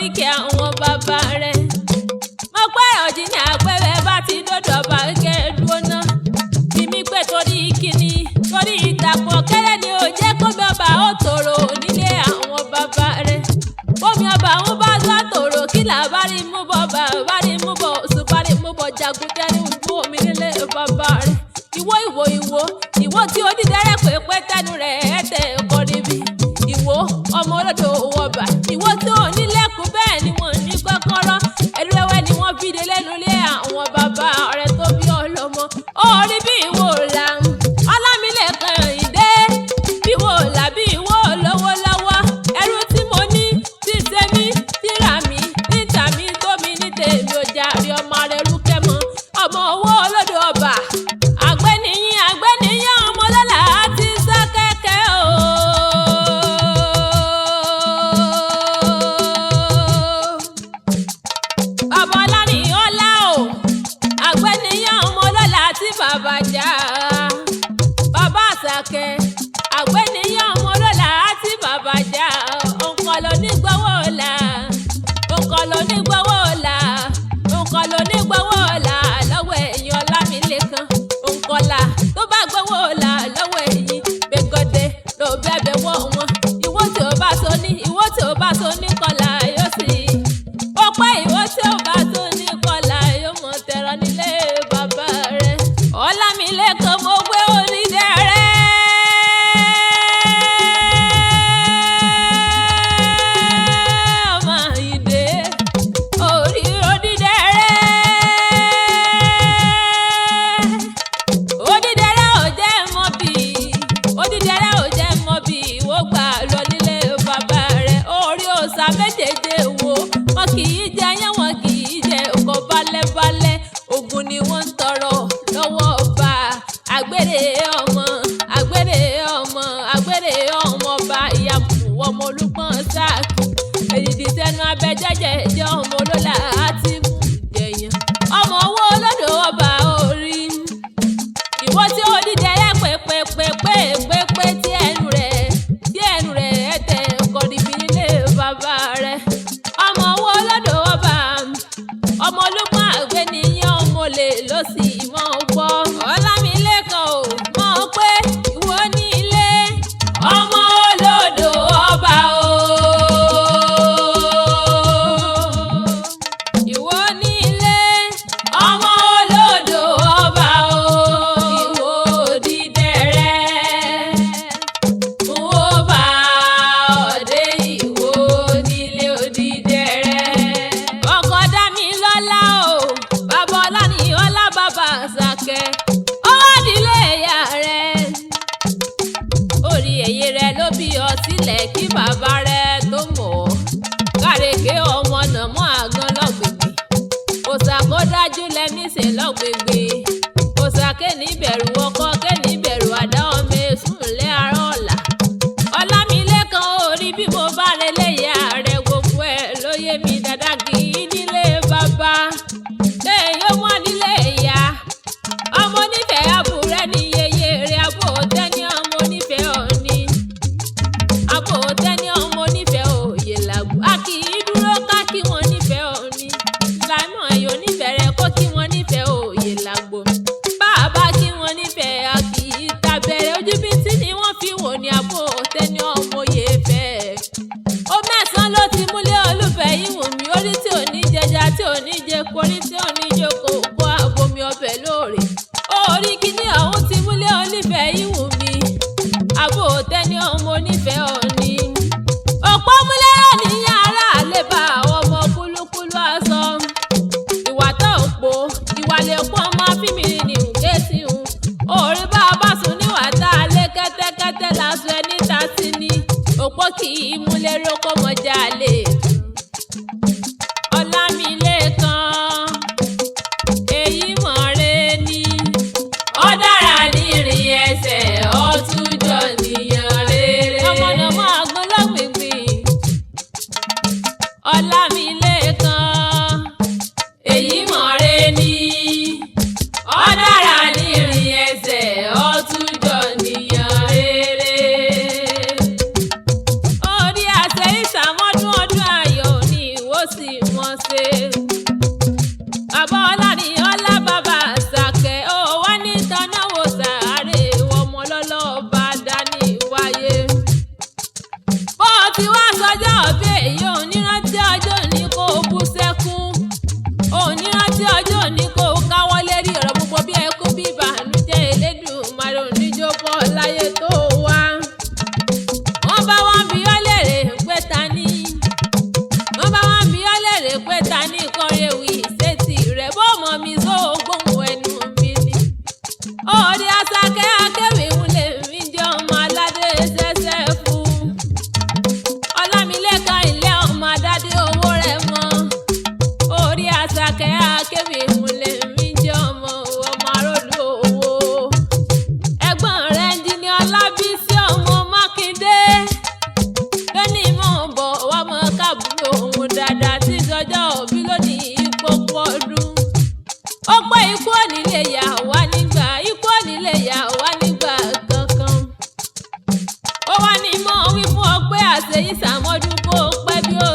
oríkì àwọn bàbá rẹ̀. Mo pẹ́ ọ̀jì ní àpẹẹrẹ bá ti dọ́dọ̀ bá kẹ́ẹ̀dúró ná. Bímí pé torí kíni torí ìtàkùn ọ̀kẹ́rẹ́ ni ò jẹ́ kó mi ọba ó tòrò nílé àwọn bàbá rẹ̀. Bómi ọba òun bá gbá tòrò kí là bá rí mú bọ̀ bá rí mú bọ̀ oṣù bá rí mú bọ̀ jagunjẹ́rì ń fún omi nílé bàbá rẹ̀. Ìwọ tí ó dídẹ́rẹ́ pépé tẹnu rẹ̀ ẹ̀tẹ̀ ẹ̀kọ́ níbí. Ìwọ ọmọ olódò wọ̀bà. Ìwọ tí ò ní lẹ́kùn bẹ́ẹ̀ ni wọ́n ní kọ́kọ́rọ́. Ẹlú ẹwẹ́ ni wọ́n fi dé lẹ́nu lé àwọn bàbá rẹ̀ tó bí ọlọ́mọ. Orí bí ìwọ là ń Ọlámilékan Àyìndé. Bí ìwọ là bí ìwọ lówó lọ́wọ́. Ẹrú tí mo ní ti ṣe mí ti rà mí níta mi tó mi ní tèmi ò jàre ọmọ rẹ̀ rúkẹ́ mọ́. Ọmọ owó olódò ọba. Àgbẹ̀nìyàn ọmọ lọ́la ti sá kẹ́kẹ́ o. Bàbá Ọlánìyànlá o. Àgbẹ̀nìyàn ọmọ lọ́la tí bàbá jà. Bàbá Àṣàkẹ́. Àgbẹ̀nìyàn ọmọ lọ́la tí bàbá jà. Nǹkan ló ní gbọ́wọ́ ọ̀la. Nǹkan ló ní gbọ́wọ́ ọ̀la. Nǹkan ló ní gbọ́wọ́ ọ̀la lọ́wọ́ èèyàn Ọlámilékan. Nkọlá tó bá gbowó là lọ́wọ́ èyí gbẹgọdẹ ló bẹ̀bẹ̀ wọ́ wọn. Ìwọ tí ó bá so ní kọlà yóò sì. Ó pẹ́ ìwọ tí ó bá so ní kọlà yóò mọ̀ tẹ̀rọ nílé bàbá rẹ̀. Ọlámilékan mo gbé orí dẹ́rẹ́. Ọmọ Àyìndé orí dẹ́rẹ́. Odídẹrẹ́ ò jẹ́ mọ́ bí ìwọ gbà lọ nílé bàbá rẹ̀. Orí òòṣà méjèèjì wo wọn kì í jẹ yán wọn kì í jẹ ọkọ̀ balẹ̀balẹ̀. Ògùn ni wọ́n ń tọrọ lọ́wọ́ ọba. Àgbèrè ọmọ ọba ìyàmù ọmọ Olúpọ̀n sáàkì. Èdìdì tẹnu abẹ́jẹ́jẹ́ jẹ́ ọmọ olólà àti mú jẹ̀yàn. Ọmọ owó olódò ọba orí. Ìwọ tí ó dídẹ́rẹ́ pépépépépépé tí ẹnu rẹ̀ ẹ̀tẹ̀ ọkọ̀ níbi nílé bàbá rẹ̀. Ọmọ owó olódò ọba. Ọmọ Olúpọ̀n àgbẹ̀nìyàn ọmọ olè ló sì mọ̀ gbọ́. Ọlámilékan ò mọ̀ pé ìwọ ní ilé. Ọmọ olódò ọba o. Ìwọ ní ilé. Ọmọ olódò ọba o. Ìwọ dídẹrẹ́. Mo bá ọdẹ ìwọ nílé odídẹrẹ́. Ọkọ Dámilọ́lá o. Bàbá Ọlánìyànlá bàbá Àṣàkẹ́. Ó wá nílé ìyá rẹ̀. Orí èyí rẹ̀ ló bí ọ sílẹ̀ kí bàbá rẹ̀ tó mọ̀ ọ́. Kárèké ọmọ nàmọ́ àgàn lọ́gbègbè. Òòṣà kó dájú lẹ́mísè lọ́gbègbè. Òòṣà kéènì bẹ̀rù ọkọ kéènì bẹ̀rù àdá ọmọ èsùn lé ara ọ̀la. Ọlámilékan orí bí mo bá relé ìyá rẹ̀ gbogbo ẹ̀ ló yé mi dáadáa kì í nílé bàbá. Èèyàn wọ́n nílé ìyá. Ọmọ onífẹ̀ẹ́ àbúrẹ́ ní yeye rẹ̀ abó tẹ́ni ọmọ onífẹ̀ẹ́ òní. Abó tẹ́ni ọmọ onífẹ̀ẹ́ òye làgùn. A kì í dúró ká kí wọ́n nífẹ̀ẹ́ òní. Láìmọ̀ èèyàn onífẹ̀ẹ́ rẹ̀ kó kí wọ́n nífẹ̀ẹ́ òye làgbo. Bàbá kí wọ́n nífẹ̀ẹ́ a kì í tàbẹ̀rẹ̀ ojú bí tí ni wọ́n fi wò ní abó tẹ́ni ọmọ òye fẹ́. Ó mẹ́sàn-án ló ti múlé olúfẹ́ yìí wù mí. Orí tí ò ní jẹja tí ò ní jẹ korí tí ò ní jókòó kó abomi ọbẹ̀ lóore. Orí kíní ọ̀hún ti múlé olúfẹ́ yìí wù mí. Abó tẹ́ni ọmọ onífẹ̀ẹ́ òní. Ọ̀pọ̀ múlẹ̀ òníyàn ará lè bá àwọn ọmọ kúlúkúlú aṣọ. Ìwà tó òpó ìwà lè kó ọmọ fímìrì ní òkè sí un. Orí bá a bá sùn níwà tá a lé kẹ́tẹ́kẹ́tẹ́ lásọ ẹni ta sí ni. Òpó kì í múlẹ̀ rókò mọ́jà lè. Ọlámilékan èyí mọ̀ rẹ ni. Ó dára ní ìrìn ẹsẹ̀ ó tún jọ nìyàn rere. Ọmọ nàmọ́ àgbọn lọ́gbègbè. Ọlámilékan èyí mọ̀ rẹ ni. Ó dára ní ìrìn ẹsẹ̀ ó tún jọ nìyàn rere. Orí àṣẹ ìṣàmọ́dún ọdún ayọ̀ ni ìwọ wá sọjọ́ òbí èyí onírántí ọjọ́ òní kó bú sẹ́kún onírántí ọjọ́ òní kó káwọ́ lérí ọ̀rọ̀ gbogbo bí ẹkún bí ìbànújẹ́ Elédùmarè oníjó bọ́ láyé tó wá. wọ́n bá wá bí ọ́ lérè pé ta ni wọ́n bá wá bí ọ́ lérè pé ta ni kọrin ewì ìṣètì rẹ̀ bó mọ̀ mi só gbóhùn ẹnu mi ni. orí Àṣàkẹ́ akéwì ń lè mí jẹ́ ọmọ aládé ṣẹ́ṣẹ́ fún Ọlámilékan ilé ọmọ adádé owó rẹ̀ mọ́. orí Àṣàkẹ́ akéwì ń lè mí jẹ́ ọmọ arólú owó. ẹ̀gbọ́n rẹ̀ ń jí ní Ọlábísí ọmọ Mákindé lónìí mọ̀ bọ̀ wá mọ́ kábùrò òun dáadáa tí sọjọ́ òbí lónìí ipò pọ̀ ọdún. ó pé ikú òní lè yà wá nígbà ikú òní lè yà wá nígbà kankan. ó wá ní mọ́ wí fún ọ pé àṣeyí sàmọ́dún kó pẹ́ bí ó